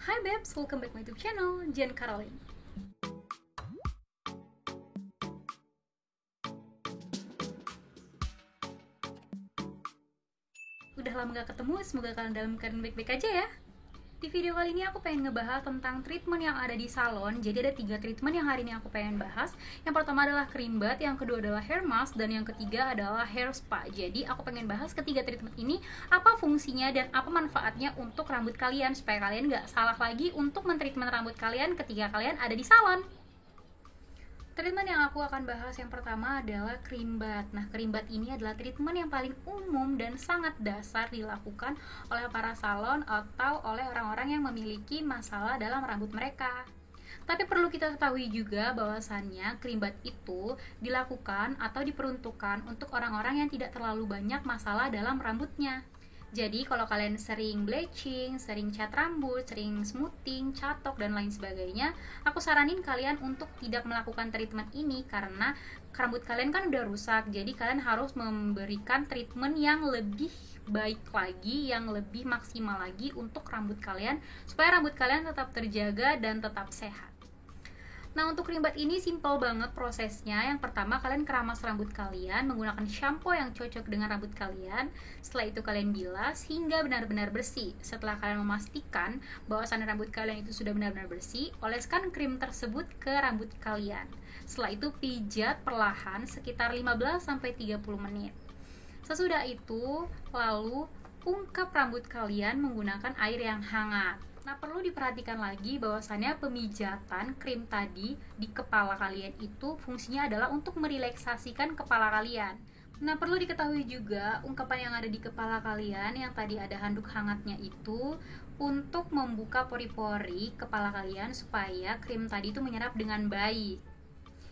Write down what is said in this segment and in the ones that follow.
Hi Babes, welcome back my YouTube channel, Jen Caroline. Udah lama gak ketemu, semoga kalian dalam keadaan baik-baik aja ya. Di video kali ini aku pengen ngebahas tentang treatment yang ada di salon. Jadi ada 3 treatment yang hari ini aku pengen bahas. Yang pertama adalah cream bath, yang kedua adalah hair mask, dan yang ketiga adalah hair spa. Jadi aku pengen bahas ketiga treatment ini, apa fungsinya dan apa manfaatnya untuk rambut kalian, supaya kalian gak salah lagi untuk mentreatment rambut kalian ketika kalian ada di salon. Treatment yang aku akan bahas yang pertama adalah cream bath. Nah, cream bath ini adalah treatment yang paling umum dan sangat dasar dilakukan oleh para salon atau oleh orang-orang yang memiliki masalah dalam rambut mereka. Tapi perlu kita ketahui juga bahwasannya cream bath itu dilakukan atau diperuntukkan untuk orang-orang yang tidak terlalu banyak masalah dalam rambutnya. Jadi kalau kalian sering bleaching, sering cat rambut, sering smoothing, catok, dan lain sebagainya, aku saranin kalian untuk tidak melakukan treatment ini karena rambut kalian kan udah rusak. Jadi kalian harus memberikan treatment yang lebih baik lagi, yang lebih maksimal lagi untuk rambut kalian, supaya rambut kalian tetap terjaga dan tetap sehat. Nah, untuk cream bath ini simple banget prosesnya. Yang pertama, kalian keramas rambut kalian menggunakan shampoo yang cocok dengan rambut kalian. Setelah itu kalian bilas hingga benar-benar bersih. Setelah kalian memastikan bahwasannya rambut kalian itu sudah benar-benar bersih, oleskan krim tersebut ke rambut kalian. Setelah itu pijat perlahan sekitar 15-30 menit. Sesudah itu, lalu ungkap rambut kalian menggunakan air yang hangat. Nah, perlu diperhatikan lagi bahwasannya pemijatan krim tadi di kepala kalian itu fungsinya adalah untuk merelaksasikan kepala kalian. Nah, perlu diketahui juga ungkapan yang ada di kepala kalian yang tadi ada handuk hangatnya itu untuk membuka pori-pori kepala kalian supaya krim tadi itu menyerap dengan baik.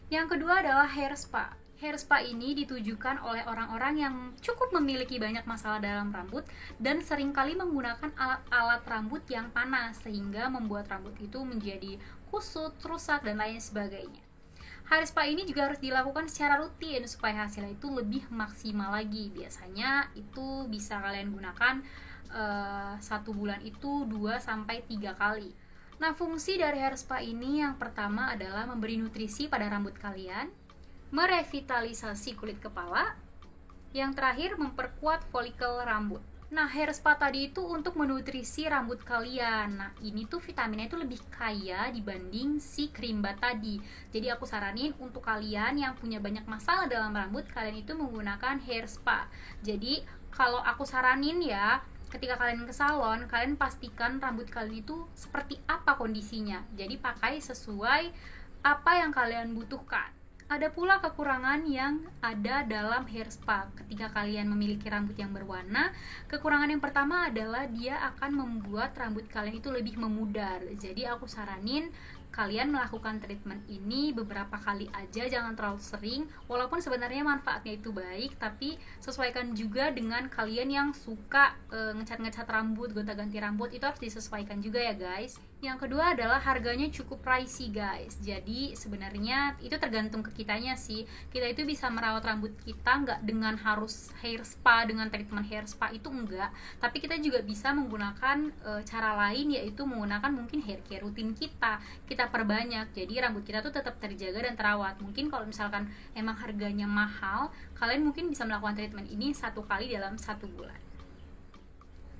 Yang kedua adalah hair spa. Hair spa ini ditujukan oleh orang-orang yang cukup memiliki banyak masalah dalam rambut dan seringkali menggunakan alat-alat rambut yang panas sehingga membuat rambut itu menjadi kusut, rusak, dan lain sebagainya. Hair spa ini juga harus dilakukan secara rutin supaya hasilnya itu lebih maksimal lagi. Biasanya itu bisa kalian gunakan 1 bulan itu 2-3 kali. Nah, fungsi dari hair spa ini yang pertama adalah memberi nutrisi pada rambut kalian, merevitalisasi kulit kepala, yang terakhir memperkuat folikel rambut. Nah, hair spa tadi itu untuk menutrisi rambut kalian. Nah, ini tuh vitaminnya itu lebih kaya dibanding si cream bath tadi. Jadi aku saranin untuk kalian yang punya banyak masalah dalam rambut, kalian itu menggunakan hair spa. Jadi kalau aku saranin ya, ketika kalian ke salon, kalian pastikan rambut kalian itu seperti apa kondisinya. Jadi pakai sesuai apa yang kalian butuhkan. Ada pula kekurangan yang ada dalam hair spa. Ketika kalian memiliki rambut yang berwarna, kekurangan yang pertama adalah dia akan membuat rambut kalian itu lebih memudar. Jadi aku saranin kalian melakukan treatment ini beberapa kali aja, jangan terlalu sering. Walaupun sebenarnya manfaatnya itu baik, tapi sesuaikan juga dengan kalian yang suka ngecat-ngecat rambut, gonta-ganti rambut, itu harus disesuaikan juga ya guys. Yang kedua adalah harganya cukup pricey guys. Jadi sebenarnya itu tergantung ke kitanya sih. Kita itu bisa merawat rambut kita nggak dengan harus hair spa, dengan treatment hair spa itu enggak. Tapi kita juga bisa menggunakan cara lain, yaitu menggunakan mungkin hair care rutin kita perbanyak. Jadi rambut kita tuh tetap terjaga dan terawat. Mungkin kalau misalkan emang harganya mahal, kalian mungkin bisa melakukan treatment ini 1 kali dalam 1 bulan.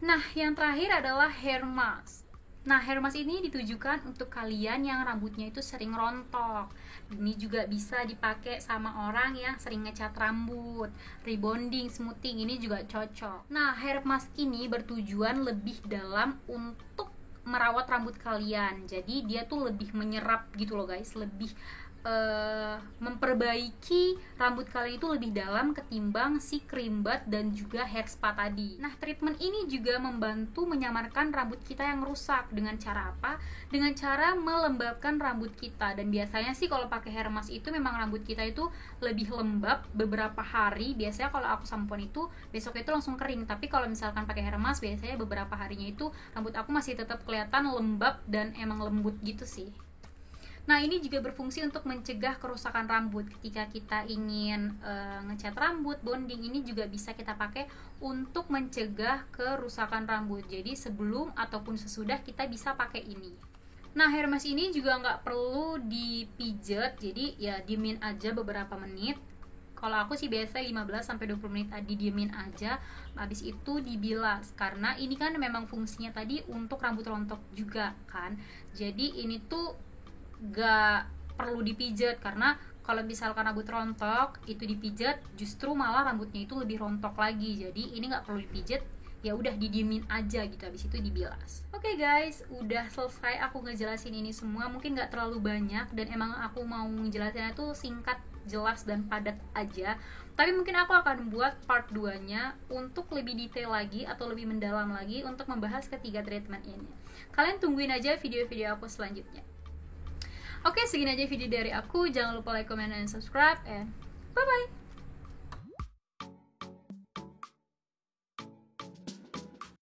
Nah, yang terakhir adalah hair mask. Nah, hair mask ini ditujukan untuk kalian yang rambutnya itu sering rontok. Ini juga bisa dipakai sama orang yang sering ngecat rambut, rebonding, smoothing, ini juga cocok. Nah, hair mask ini bertujuan lebih dalam untuk merawat rambut kalian. Jadi dia tuh lebih menyerap gitu loh guys, lebih memperbaiki rambut kalian itu lebih dalam ketimbang si cream bath dan juga hair spa tadi. Nah, treatment ini juga membantu menyamarkan rambut kita yang rusak. Dengan cara apa? Dengan cara melembabkan rambut kita. Dan biasanya sih kalau pakai hair mask itu memang rambut kita itu lebih lembab beberapa hari. Biasanya kalau aku sampoan itu besok itu langsung kering. Tapi kalau misalkan pakai hair mask, biasanya beberapa harinya itu rambut aku masih tetap kelihatan lembab dan emang lembut gitu sih. Nah, ini juga berfungsi untuk mencegah kerusakan rambut. Ketika kita ingin ngecat rambut, bonding, ini juga bisa kita pakai untuk mencegah kerusakan rambut. Jadi sebelum ataupun sesudah kita bisa pakai ini. Nah, hair mask ini juga nggak perlu dipijet, jadi ya diemin aja beberapa menit. Kalau aku sih biasa 15-20 menit didiemin aja, habis itu dibilas. Karena ini kan memang fungsinya tadi untuk rambut rontok juga kan. Jadi ini tuh gak perlu dipijet, karena kalau misalkan rambut rontok itu dipijet, justru malah rambutnya itu lebih rontok lagi. Jadi ini gak perlu dipijet, ya udah didiemin aja gitu, habis itu dibilas. Oke guys, udah selesai aku ngejelasin ini semua. Mungkin gak terlalu banyak, dan emang aku mau ngejelasinnya tuh singkat, jelas, dan padat aja. Tapi mungkin aku akan buat part 2 nya untuk lebih detail lagi atau lebih mendalam lagi untuk membahas ketiga treatment ini. Kalian tungguin aja video-video aku selanjutnya. Oke, segini aja video dari aku. Jangan lupa like, comment, dan subscribe, and bye-bye!